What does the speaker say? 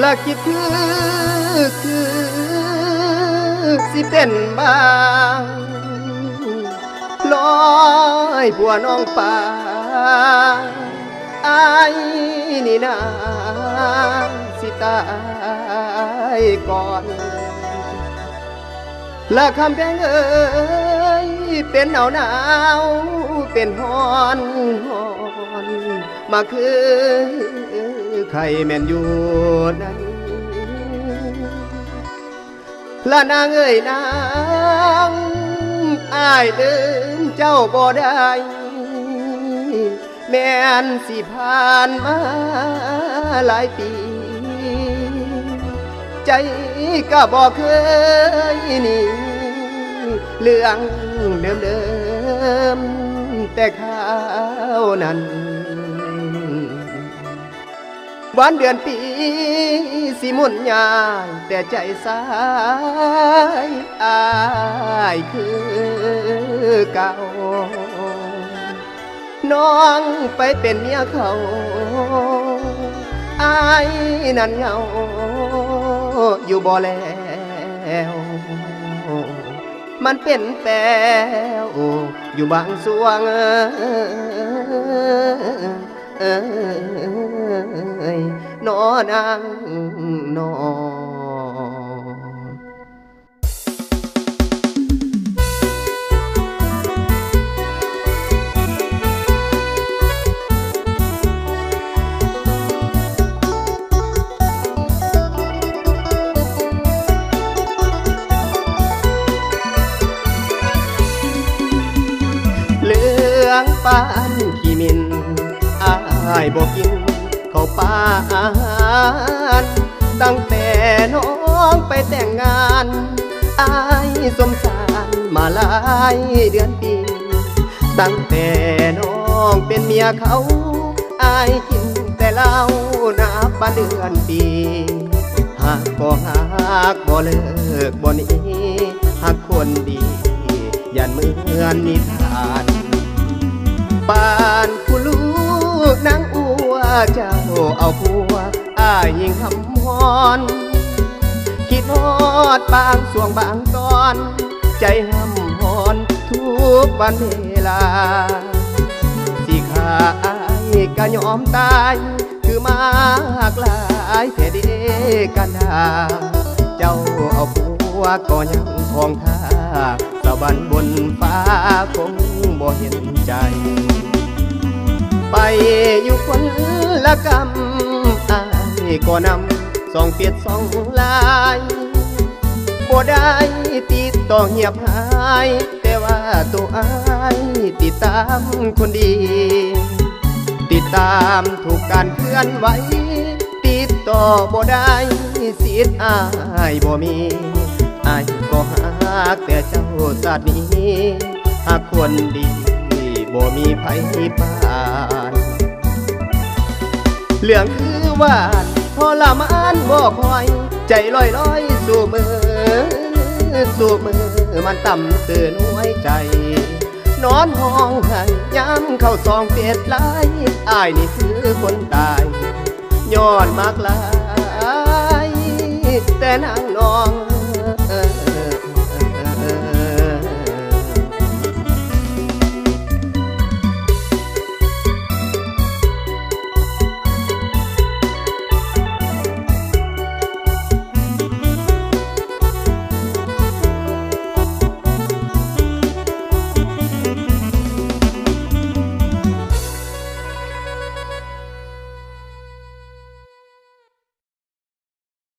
ละคิดคือสิเป็นบางลอยผัวน้องป่าอายนี่นาสิตายก่อนละคำแพงเอ้ยเป็นหนาวเป็นฮ้อนมาคือใครแม่นอยู่นั้นละนางเอ้ยนางอ้ายลืมเจ้าบ่ได้แม่นสิผ่านมาหลายปีใจก็บ่เคยหนีเรื่องเดิมแต่ข้าวนั้นวันเดือนปีสิมุนยายแต่ใจสายอายคือเก่าน้องไปเป็นเมียเขาอายนั่นเหงาอยู่บ่แล้วมันเป็นแปลวอยู่บางส่วงนอนางนอเหลืองปานขี้มินอายบ่กินเข้าป่าอาหารตั้งแต่น้องไปแต่งงานอายสมสารมาหลายเดือนปีตั้งแต่น้องเป็นเมียเขาอายกินแต่เหล้านับบ้านเดือนปีหากก็หากบ่เลิกบ่หนีหากคนดียันเหมือนนิทานบ้านผู้ลูกนางอัวเจ้าเอาผัวอ้ายยิ่งคำฮอนคิดฮอดบางส่วงบางตอนใจห้ำฮอนทุกวันเวลาสิขาอ้ายก็ยอมตายคือมากหลายแท้เดกันดาเจ้าเอาผัวก็ยังทองท่าตะวันบนฟ้าคงบ่เห็นใจไปอยู่คนละกำอายก็นำ2 เปียด2 ลายบ่ได้ติดต่อเงียบหายแต่ว่าตัวอายติดตามคนดีติดตามทุกการเคลื่อนไหวติดต่อบ่ได้สิทธิ์อายบ่มีอายก็หากแต่เจ้าชาตินี้หากคนดีบ่มีไผปานเรื่องคือว่านทรมานบ่คอยใจลอยสู่มือมันต่ำเตือนไว้ใจนอนห้องให้ย้ำเข้า2 เปียดหลายอ้ายนี่คือคนตายย้อนมากหลายแต่นางนอง